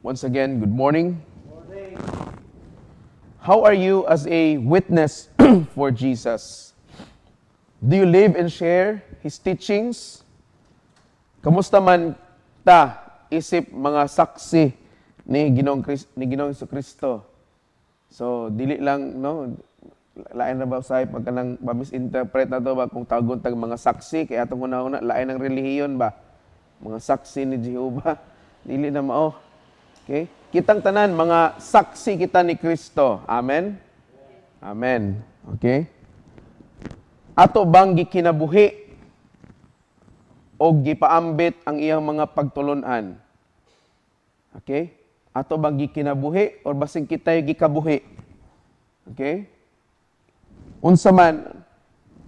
Once again, good morning. How are you as a witness for Jesus? Do you live and share His teachings? Kamusta man ta isip mga saksi ni Ginoong Kristo? So, dili lang, no? Lain na ba usay pagka nang ma-misinterpret na to ba kung tagon tag mga saksi kaya atong una-una lain ang relihiyon ba? Mga saksi ni Jehovah. Dili na mao. Okay? Kitang tanan mga saksi kita ni Kristo. Amen. Amen. Okay? Ato bang gikinabuhi o gipaambit ang iyang mga pagtulunan? Okay? Ato bang gikinabuhi o basing kita'y gikabuhi? Okay? Unsa man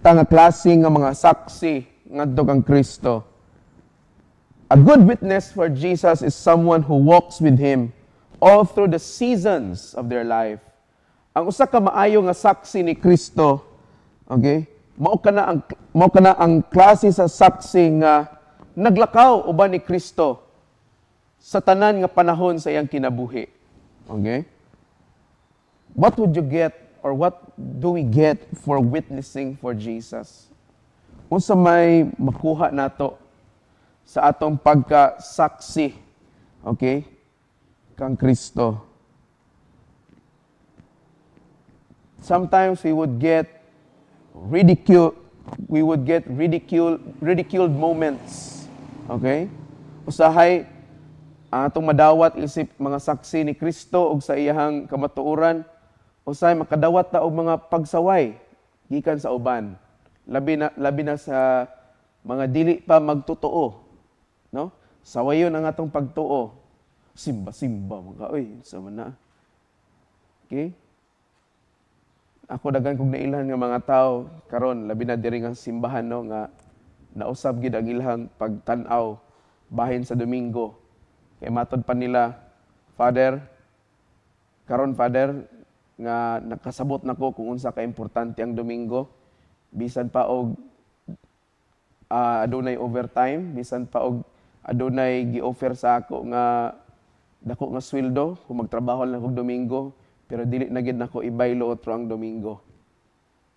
ta nga klase nga mga saksi ngadto kang Kristo. A good witness for Jesus is someone who walks with Him all through the seasons of their life. Ang usa ka maayo nga saksi ni Kristo, okay? Mao kana ang klase sa saksi nga naglakaw uban ni Kristo sa tanan nga panahon sa iyang kinabuhi. Okay? What would you get or what do we get for witnessing for Jesus? Unsa may makuha nato sa atong pagka-saksi, okay, kang Kristo? Sometimes we would get ridiculed moments, okay? Usahay atong madawat isip mga saksi ni Kristo ug sa iyang kamatuoran, usahay makadawat ta og mga pagsaway gikan sa uban. Labi na sa mga dili pa magtotoo. No? Sawayon ang atong pagtuo. Simba mga sa mana. Okay? Ako daghan kog nailan nga mga tao karon labi na diri nga simbahan no nga nausab gid ang ilang pagtan-aw bahin sa Domingo. Kay matod pa nila, Father, nga nakasabot nako kung unsa ka importante ang Domingo. Bisan pa og adunay overtime, bisan pa og adunay gi-offer sa ako nga dako nga sweldo kung magtrabaho lang og Domingo, pero dili na gid nako ibaylo otro ang Domingo.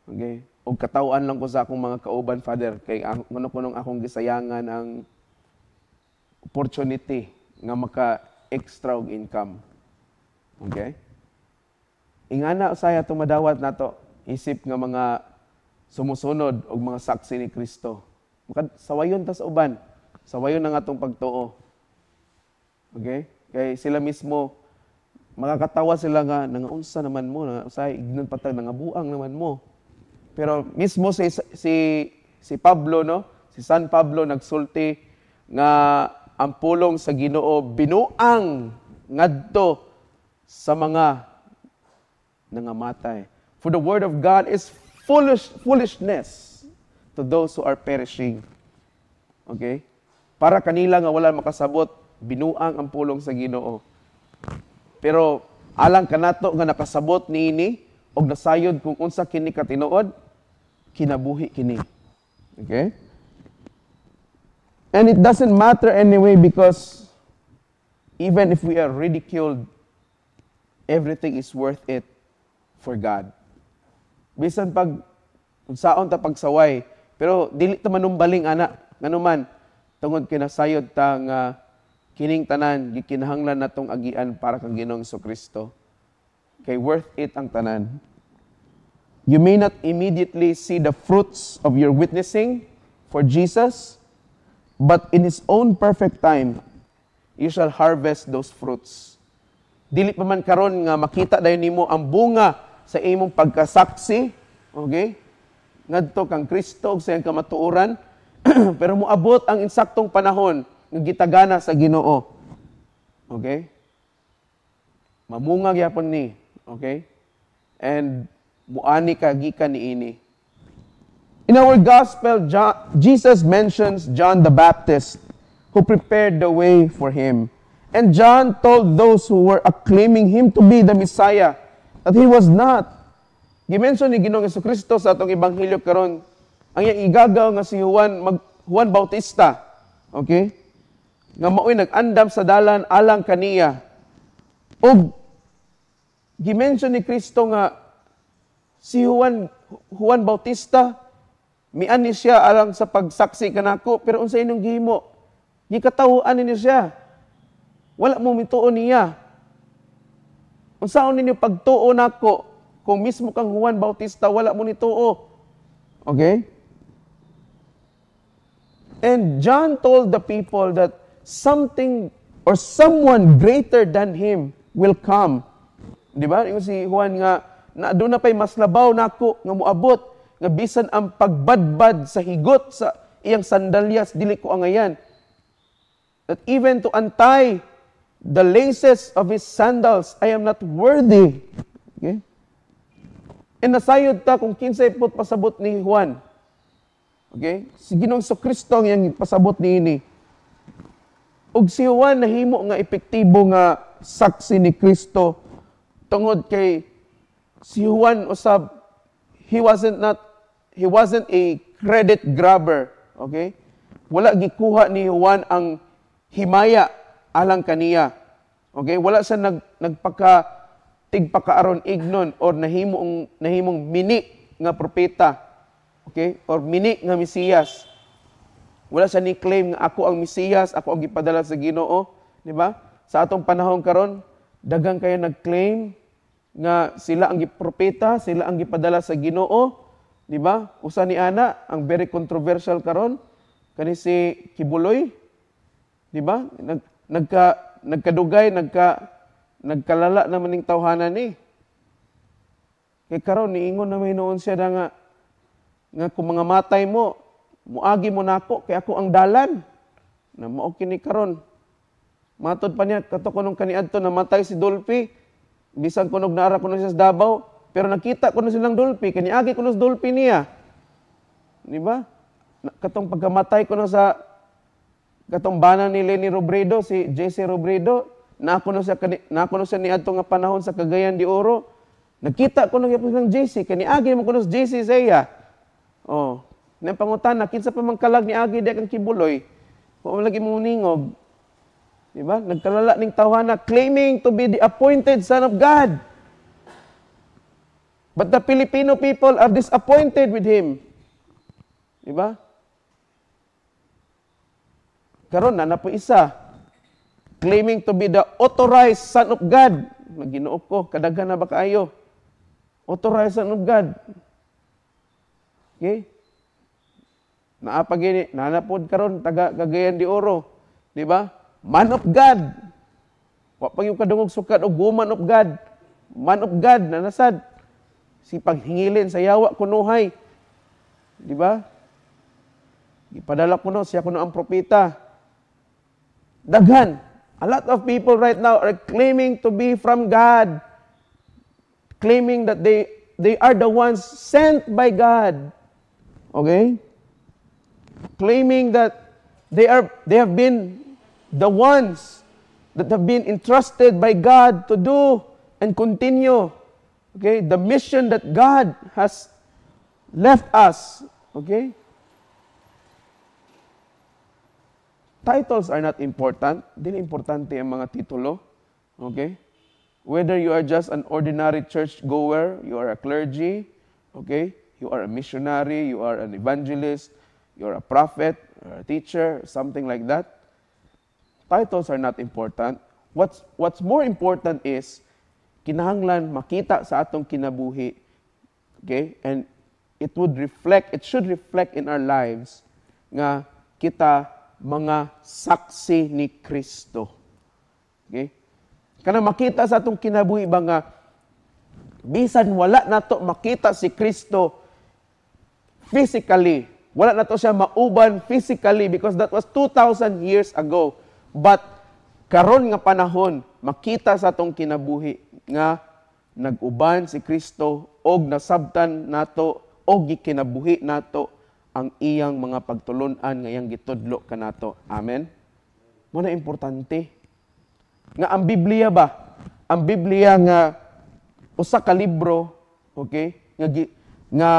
Okay? Og katawan lang ko sa akong mga kauban, Father, kay kunong akong gisayangan ang opportunity nga maka-extra og income. Okay? Ingana usaya itong madawat nato isip nga mga sumusunod og mga saksi ni Kristo. Sawayon ta sa uban. Sawayon ang atong pagtuo. Okay? Kay sila mismo makakatawa sila nga nangaunsa naman mo, usay ignon patag nangabuang naman mo. Pero mismo si Pablo, no? Si San Pablo nagsulti nga ang pulong sa Ginoo binuang ngadto sa mga nangamatay. For the word of God is foolishness to those who are perishing. Okay? Para kanila nga wala makasabot, binuang ang pulong sa Ginoo. Pero alang kanato nga nakasabot niini og nasayod kung unsa kini katinuod, kinabuhi kini. Okay? And it doesn't matter anyway because even if we are ridiculed, everything is worth it for God. Bisan pag unsaon ta pagsaway, pero dili ta manumbaling ana, nganuman tungod kinasayod ta nga kining tanan gikinahanglan natong agian para kang Ginoong Kristo. Kay worth it ang tanan. You may not immediately see the fruits of your witnessing for Jesus, but in His own perfect time, you shall harvest those fruits. Dili pa man karon nga makita dayon nimo ang bunga sa imong pagkasaksi, okay? Ngadto kang Kristo sa iyang kamatuoran, pero moabot ang insaktong panahon nga gitagana sa Ginoo. Okay? Mamunga gyapon ni, okay? And muani ka gikan niini. In our gospel, Jesus mentions John the Baptist who prepared the way for Him. And John told those who were acclaiming Him to be the Messiah that He was not. Gimension ni Ginoong Jesucristo sa atong ebanghelyo karon ang iyang igagaw nga si Juan Bautista. Okay? Nga mao'y nag-andam sa dalan alang kaniya Og gimension ni Kristo nga si Juan Bautista miani siya alang sa pagsaksi kanako, pero unsa inyong gihimo? Gikatawuan ninyo siya. Wala mo mituon niya. Unsaon ninyo pagtuo nako kung mismo kang Juan Bautista wala mo nituo? Okay? And John told the people that something or someone greater than him will come. Di ba? Yung si Juan nga, na doon na pa'y mas labaw nako nga moabot, nga bisan ang pagbadbad sa higot sa iyang sandalyas, dili ko angayan. That even to untie the laces of his sandals, I am not worthy. Okay? And nasayod ta kung kinsay put pasabot ni Juan. Okay? Si Ginoong Kristo ang iyang pasabot niini. Ug si Juan nahimo nga epektibo nga saksi ni Kristo tungod kay si Juan usab he wasn't a credit grabber. Okay? Wala gikuha ni Juan ang himaya alang kaniya. Okay? Wala siya tigpakaaron ignon or nahimong mini nga propeta. Okay? Or mini nga Mesiyas. Wala siya ni claim nga ako ang Mesiyas, ako ang gipadala sa Ginoo, di ba? Sa atong panahon karon, daghang kayo nag-claim nga sila ang propeta, sila ang gipadala sa Ginoo, di ba? Usa ni ana ang very controversial karon kani si Kibuloy, di ba? Nagkadugay, nagkalala naman ning tawhanan ni. Kay karon niingon na may noon siya nga kung mga matay mo, muagi mo nako kay ako ang dalan. Na mao kini karon. Matod pa niya kato kunong kaniadto namatay si Dolphy. Bisan kunog naara kuno siya sa Davao, pero nakita kuno silang Dolphy, kaniagi kuno sa Dolphy niya. Di ba? Katong pagkamatay kuno sa katong bana ni Lenny Robredo, si JC Robredo, nakuno siya niadto nga panahon sa Cagayan de Oro. Nakita kuno gyapon ng JC, kaniagi mo kuno sa JC saya. Oh, nang pangutana kinsa pa man kalag ni agi di kang Kibuloy. Wa man lagi mo ningog. Di ba? Nagkalala ning tawhana claiming to be the appointed son of God. But the Filipino people are disappointed with him. Di ba? Karon na po isa claiming to be the authorized son of God. Naginoo ko, kadaghan na ba kaayo? Authorized son of God. Okay? Naapagini, nanapod karon taga Cagayan de Oro, di ba? Man of God. Wa pa yung kadungog sukat og woman of God. Man of God na nasad. Si paghingilin sa yawa kunuhay. Di ba? Ipadala kuno siya kuno ang propeta. Daghan. A lot of people right now are claiming to be from God. Claiming that they are the ones sent by God. Okay? Claiming that they have been the ones that have been entrusted by God to do and continue, okay, the mission that God has left us, okay? Titles are not important. Dili importante ang mga titulo, okay? Whether you are just an ordinary church goer, you are a clergy, okay? You are a missionary, you are an evangelist, you are a prophet, or a teacher, something like that. Titles are not important. What's more important is kinahanglan makita sa atong kinabuhi. Okay? And it should reflect in our lives nga kita mga saksi ni Kristo. Okay? Kana makita sa atong kinabuhi ba nga bisan wala nato makita si Kristo physically, wala na to siya mauban physically because that was 2,000 years ago. But karon nga panahon, makita sa atong kinabuhi nga nag-uban si Kristo og nasabtan nato og gikinabuhi nato ang iyang mga pagtulunan nga iyang gitudlo kanato. Amen. Mo na importante nga ang Biblia ba? Ang Biblia nga usa ka libro, okay? Nga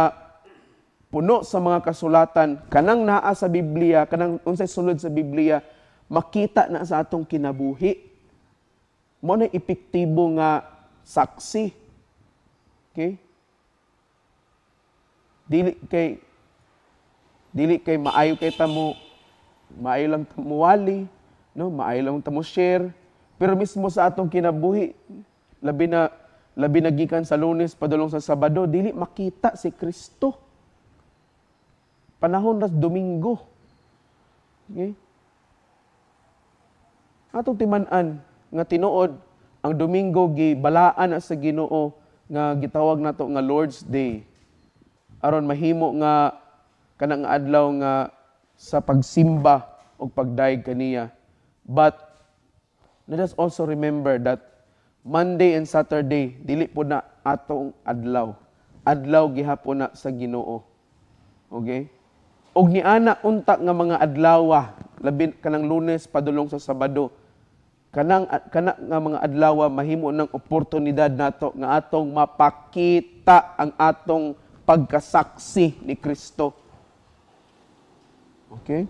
puno sa mga kasulatan, kanang naa sa Biblia, kanang unsay sulod sa Biblia, makita na sa atong kinabuhi. mo na epektibo nga saksi. Okay? Dili kay maayo kay tamo, maayo lang tamo wali, no? Maayo lang tamo share. Pero mismo sa atong kinabuhi, labi na gikan sa Lunes padulong sa Sabado, dili makita si Kristo. Panahon ras Domingo. Okay? Atong timan-an nga tinuod ang Domingo gibalaan sa Ginoo nga gitawag nato nga Lord's Day. Aron mahimo nga kanang adlaw nga sa pagsimba o pagdaig kaniya. But let us also remember that Monday and Saturday dili po na atong adlaw. Adlaw gihapon na sa Ginoo. Okay? Og niana unta nga mga adlaw, labi kanang Lunes padulong sa Sabado, kana nga mga adlaw mahimo ng oportunidad nato nga atong mapakita ang atong pagkasaksi ni Kristo. Okay?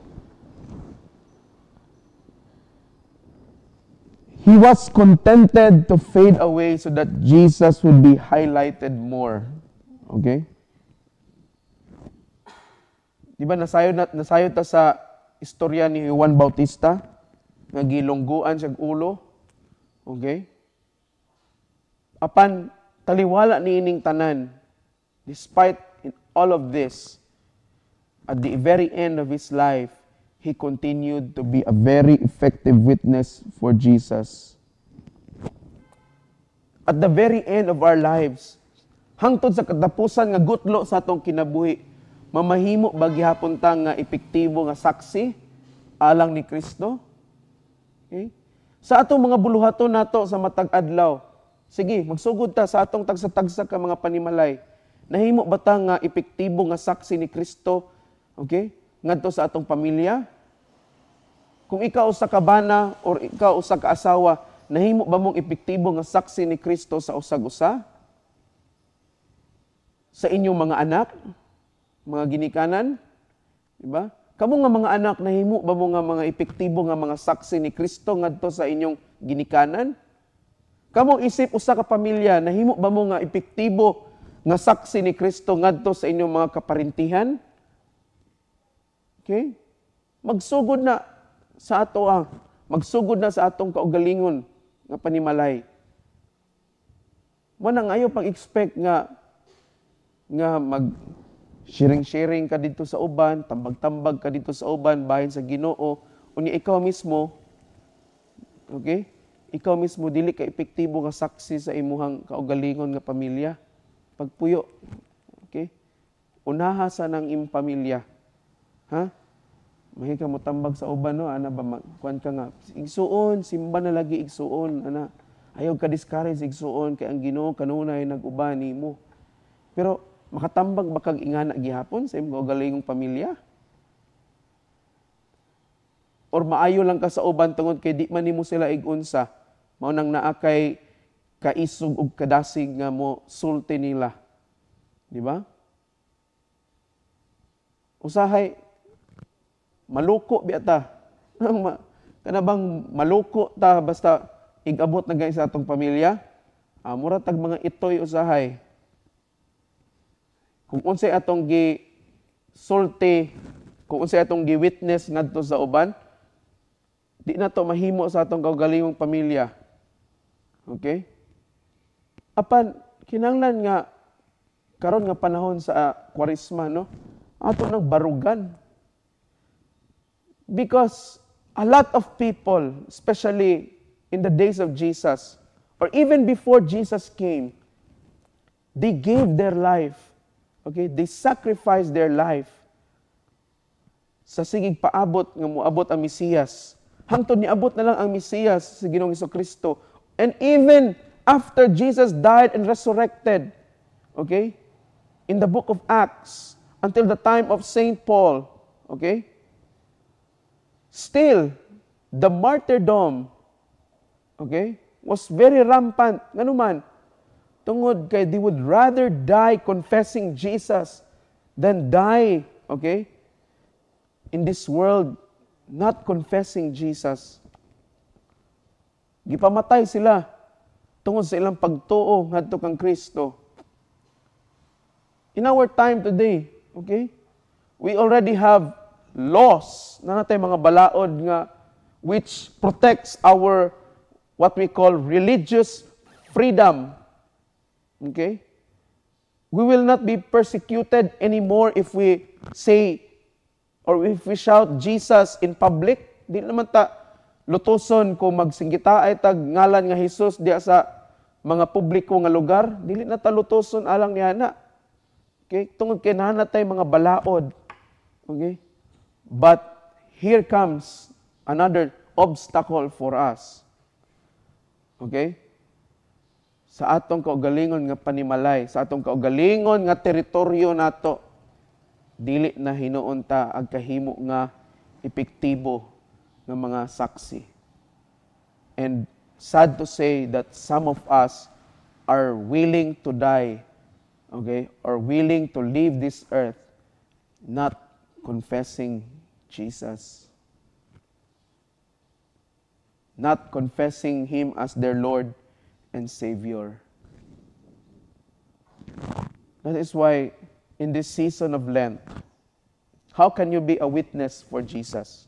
He was contented to fade away so that Jesus would be highlighted more. Okay? Di ba nasayo ta sa istorya ni Juan Bautista nga gilungguan siya ulo? Okay? Apan taliwala niining tanan, despite in all of this, at the very end of his life, he continued to be a very effective witness for Jesus. At the very end of our lives, hangtod sa katapusan nga gutlo sa atong kinabuhi, mamahimo ba gihapon ta nga epektibo nga saksi alang ni Kristo? Okay? Sa atong mga buluhaton nato sa matag adlaw, sige, magsugod ta sa atong tagsa-tagsa ka mga panimalay. Nahimo ba ta nga epektibo nga saksi ni Kristo? Okay? Ngadto sa atong pamilya? Kung ikaw usa ka bana or ikaw usa ka asawa, nahimo ba mong epektibo nga saksi ni Kristo sa usag-usa? Sa inyong mga anak? Mga ginikanan? Diba? Kamo nga mga anak, nahimo ba mo nga mga epektibo nga mga saksi ni Kristo ngadto sa inyong ginikanan? Kamo isip usa ka pamilya, nahimo ba mo nga epektibo nga saksi ni Kristo ngadto sa inyong mga kaparintihan? Okay? Magsugod na sa ato magsugod na sa atong kaugalingon nga panimalay. Mo nang ayo pag-expect nga mag sharing ka dito sa uban, tambag-tambag ka dito sa uban, bahin sa Ginoo, unya ikaw mismo, okay? Ikaw mismo, dili ka epektibo nga saksi sa imuhang kaugalingon nga pamilya. Pagpuyo, okay? Unaha sa nang imong pamilya. Ha? Mahi ka mo tambag sa uban, no? Ana ba, kuan ka nga, igsuon, simba na lagi igsuon, ana. Ayaw ka discourage igsuon, kay ang Ginoo kanunay nag-uban nimo. Pero, makatambag ba kag ingana gihapon sa imong kaugalingong pamilya? Or maayo lang ka sa uban tungod kay di man nimo sila igunsa, mao nang naa kay kaisog ug kadasig nga mo sulti nila. Di ba? Usahay maluko biya ta. Kana bang maluko ta basta igabot na gay sa atong pamilya? Mura tag mga itoy usahay. Kung unsay atong sulti, kung unsay atong witness ngadto sa uban, di na to mahimo sa atong kaugalingong pamilya. Okay? Apan kinahanglan nga karon nga panahon sa Kwaresma, no? Ato nang barugan. Because a lot of people, especially in the days of Jesus, or even before Jesus came, they gave their life. Okay, they sacrificed their life sa sigig paabot nga moabot ang Mesiyas. Hangtod niabot na lang ang Mesiyas sa Ginoong Hesukristo. And even after Jesus died and resurrected, okay, in the book of Acts, until the time of Saint Paul, okay, still, the martyrdom, okay, was very rampant. Ngano man, tungod kay they would rather die confessing Jesus than die, okay, in this world not confessing Jesus. Gipamatay sila tungod sa ilang pagtuo ngadto kang Kristo. In our time today, okay? We already have laws na natay mga balaod nga which protects our what we call religious freedom. Okay? We will not be persecuted anymore if we say or if we shout Jesus in public. Di naman ta lutoson kung magsinggita ay tag ngalan nga Jesus diya sa mga publiko nga lugar. Dili na ta lutoson alang niya na. Okay? Tungod kay nahanatay mga balaod. Okay? But here comes another obstacle for us. Okay? Sa atong kaugalingon nga panimalay, sa atong kaugalingon nga teritoryo nato, dili na hinuon ta ang kahimo nga epektibo ng mga saksi. And sad to say that some of us are willing to die, okay, or willing to leave this earth not confessing Jesus. Not confessing Him as their Lord and Savior. That is why in this season of Lent, how can you be a witness for Jesus?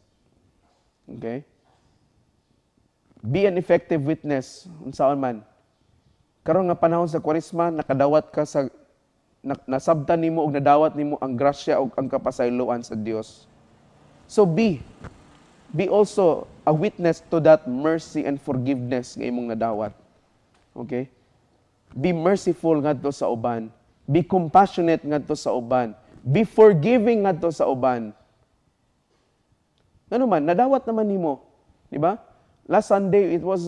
Okay? Be an effective witness unsaon man. Karon nga panahon sa Kwaresma, nakadawat ka sa nasabtan nimo og nadawat nimo ang grasya ug ang kapasayloan sa Dios. So be also a witness to that mercy and forgiveness nga imong nadawat. Okay? Be merciful ngadto sa uban. Be compassionate ngadto sa uban. Be forgiving ngadto sa uban. Ano man, nadawat naman nimo, di ba? Last Sunday it was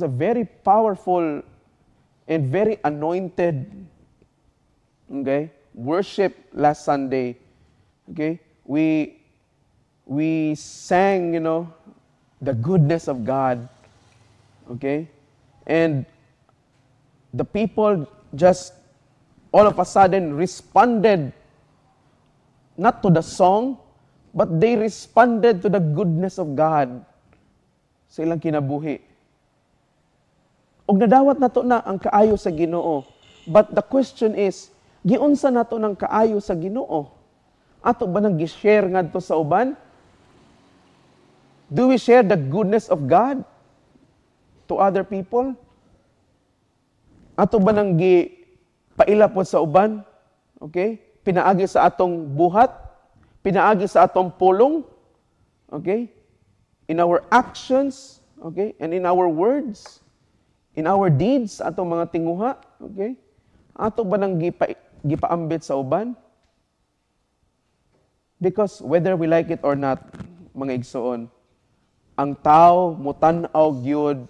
a very powerful and very anointed, okay, worship last Sunday. Okay? We sang, the goodness of God. Okay? And the people just all of a sudden responded not to the song, but they responded to the goodness of God sa ilang kinabuhi. Og nadawat nato na ang kaayo sa Ginoo. But the question is, giunsa nato ng kaayo sa Ginoo? Ato ba nang gi-share ngadto sa uban? Do we share the goodness of God to other people? Ato ba nang gipailapod sa uban? Okay? Pinaagi sa atong buhat? Pinaagi sa atong pulong? Okay? In our actions, okay? And in our words, in our deeds, atong mga tinguha, okay? Ato ba nang gipaambit sa uban? Because whether we like it or not, mga igsoon, ang tao mutan-aw gyud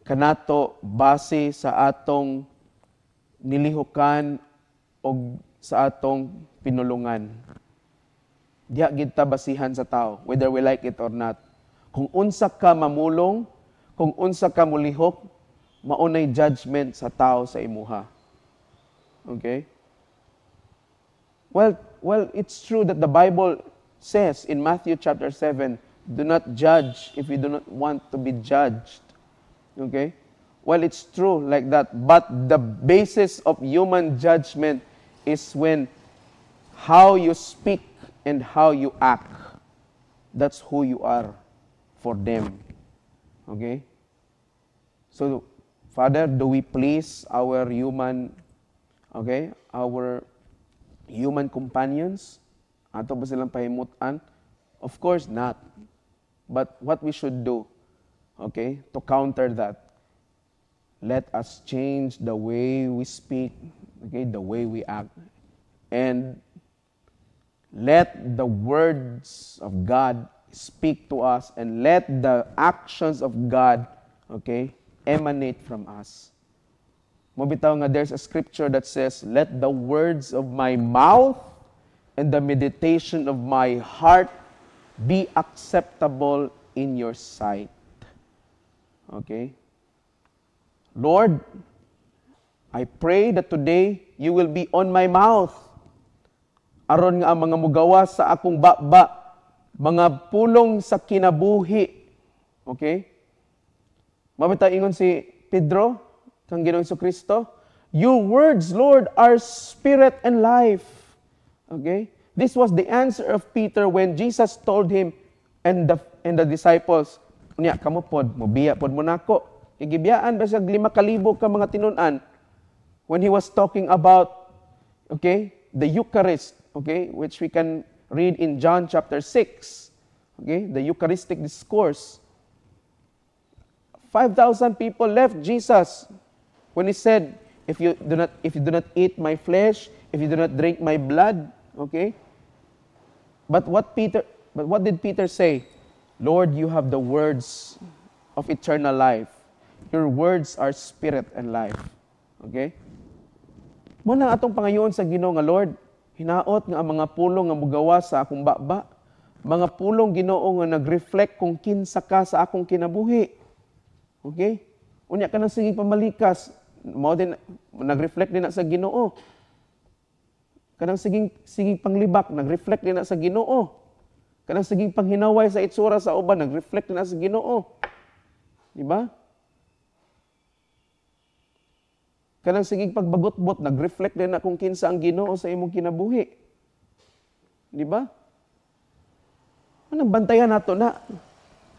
kanato base sa atong nilihukan o sa atong pinulungan. Diha gid ta basihan sa tao, whether we like it or not. Kung unsa ka mamulong, kung unsa ka mulihok, maunay judgment sa tao sa imuha. Okay? Well, it's true that the Bible says in Matthew chapter 7, do not judge if you do not want to be judged. Okay? Well, it's true like that. But the basis of human judgment is when how you speak and how you act. That's who you are for them. Okay? So, Father, do we please our human companions? Ato ba silang pahimutan? Of course not. But what we should do, okay, to counter that, let us change the way we speak, okay, the way we act. And let the words of God speak to us and let the actions of God, okay, emanate from us. Mabitaw nga there's a scripture that says, let the words of my mouth and the meditation of my heart be acceptable in your sight. Okay? Lord, I pray that today you will be on my mouth. Aron nga ang mga mugawa sa akong baba, mga pulong sa kinabuhi. Okay? Mabita ingon si Pedro, kang Ginoong Kristo, your words, Lord, are spirit and life. Okay? This was the answer of Peter when Jesus told him and the disciples, unya, kamo pod, mobiya pod mo nako. Igibiyaan ba siya 5,000 ka mga tinunan when he was talking about, okay, the Eucharist, okay, which we can read in John chapter 6, okay, the Eucharistic discourse. 5,000 people left Jesus when he said, if you do not eat my flesh, if you do not drink my blood, okay? But what did Peter say? Lord, you have the words of eternal life. Your words are spirit and life. Okay? Muna atong pangayoon sa Ginoo nga Lord, hinaot nga ang mga pulong nga mugawa sa akong baba, mga pulong Ginoo nga nag-reflect kung kinsa ka sa akong kinabuhi. Okay? Unya ka nang sige pamalikas, mao din nag-reflect din na sa Ginoo. Kanang siging panglibak, nag-reflect din na sa Ginoo. Kanang siging panghinaway sa itsura sa uban, nag-reflect din na sa Ginoo. Di ba? Kanang siging pagbagot-bot, nag-reflect din na kung kinsa ang Ginoo sa imong kinabuhi. Di ba? Anong bantayan nato na?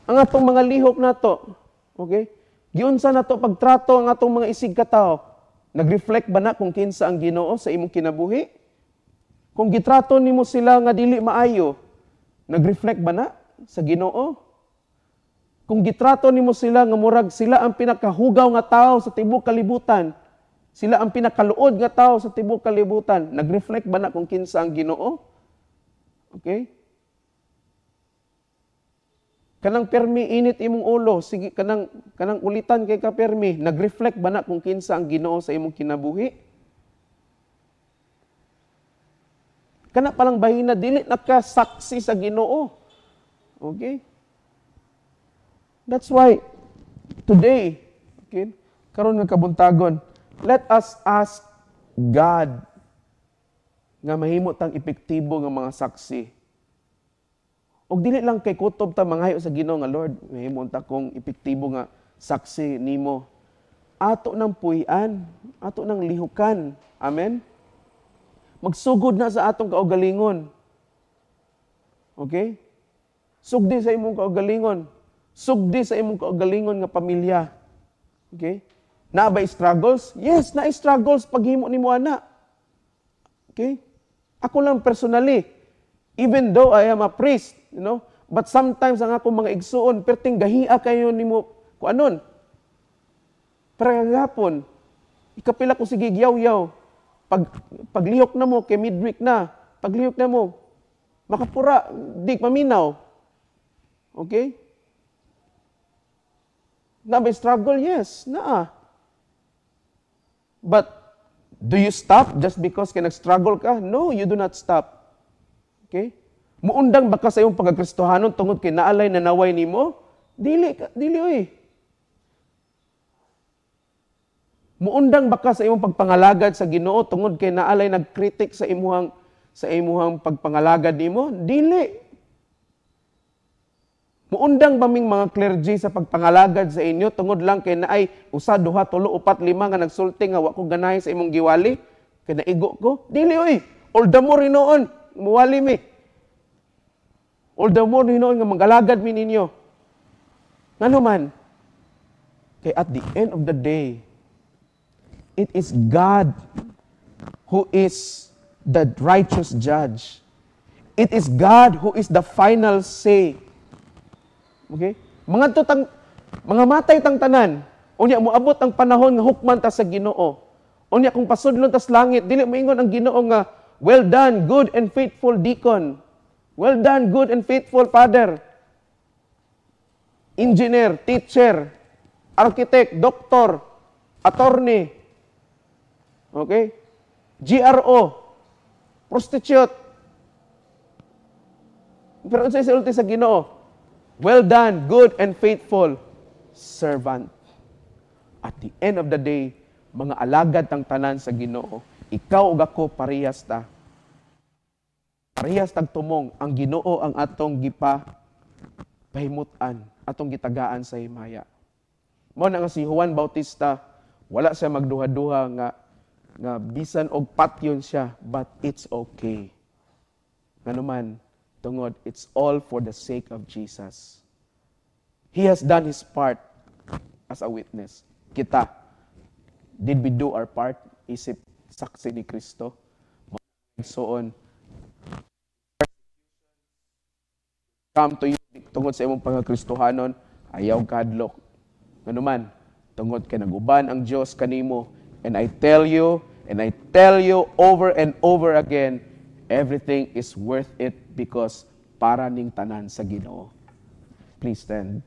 Ang atong mga lihok nato, okay? Giunsa nato pagtrato ang atong mga isig katao, nag-reflect ba na kung kinsa ang Ginoo sa imong kinabuhi? Kung gitrato nimo sila nga dili maayo, nag-reflect ba na sa Ginoo? Kung gitrato nimo sila nga murag sila ang pinakahugaw nga tao sa tibuok kalibutan, sila ang pinakaluod nga tao sa tibuok kalibutan, nag-reflect ba na kung kinsa ang Ginoo? Okay? Kanang permi init imong ulo, sige kanang ulitan kay ka permi, nag-reflect ba na kung kinsa ang Ginoo sa imong kinabuhi? Kana palang bahina dili nakasaksi sa Ginoo. Okay? That's why today, okay, karon nga kabuntagon, let us ask God nga mahimo tang epektibo nga mga saksi. Og dili lang kay kutob ta manghayo sa Ginoo nga Lord, mahimo ta kong epektibo nga saksi nimo. Ato nang puy-an, ato nang lihukan. Amen. Magsugod na sa atong kaugalingon. Okay? Sugdi sa imong kaugalingon. Sugdi sa imong kaugalingon nga pamilya. Okay? Na ba struggles? Yes, na struggles paghimo nimo ana. Okay? Ako lang personally, even though I am a priest, you know, but sometimes ang akong mga igsuon perting gahia kayo nimo kuanon. Pero kagapon, ikapila ko sige yaw-yaw. Paglihok na mo, kay midweek na, paglihok na mo, makapura, di maminaw. Okay? Na ba struggle? Yes, naa. But, do you stop just because kay nag-struggle ka? No, you do not stop. Okay? Muundang baka sa iyong pagkakristohanon tungod kay naalay na naway nimo? Dili, oy. Muundang baka sa imong pagpangalagad sa Ginoo tungod kay naalay nagkritik sa imuhang pagpangalagad nimo? Dili. Muundang ba ming mga clergy sa pagpangalagad sa inyo tungod lang kay naay 1, 2, 3, 4, 5 nga nagsulti nga wa ko ganahay sa imong giwali kay naigo ko? Dili oy. All the more hinoon, muwali mi. All the more hinoon nga magalagad mi ninyo. Ngano man? Kay at the end of the day, it is God who is the righteous judge. It is God who is the final say. Okay? Mga matay tang tanan, unya moabot ang panahon nga hukman ta sa Ginoo. Unya kung pasudlon tas langit, dili moingon ang Ginoo nga, well done, good and faithful deacon. Well done, good and faithful father. Engineer, teacher, architect, doktor, attorney. Okay? GRO, prostitute. Pero sa isulti sa Ginoo, well done, good and faithful servant. At the end of the day, mga alagad tang tanan sa Ginoo, ikaw ug ako parehas ta. Parehas tag tumong ang Ginoo ang atong pahimutan, atong gitagaan sa himaya. Mao na nga si Juan Bautista, wala siya magduha-duha nga bisan og patyon siya, but it's okay. Nga naman, tungod, it's all for the sake of Jesus. He has done his part as a witness. Kita, did we do our part? Isip saksi ni Kristo. So on, come to you, tungod sa imong pagkakristohanon, ayaw kadlok. Nga naman, tungod kay naguban ang Dios kanimo, and I tell you over and over again, everything is worth it because para ning tanan sa Ginoo. Please stand.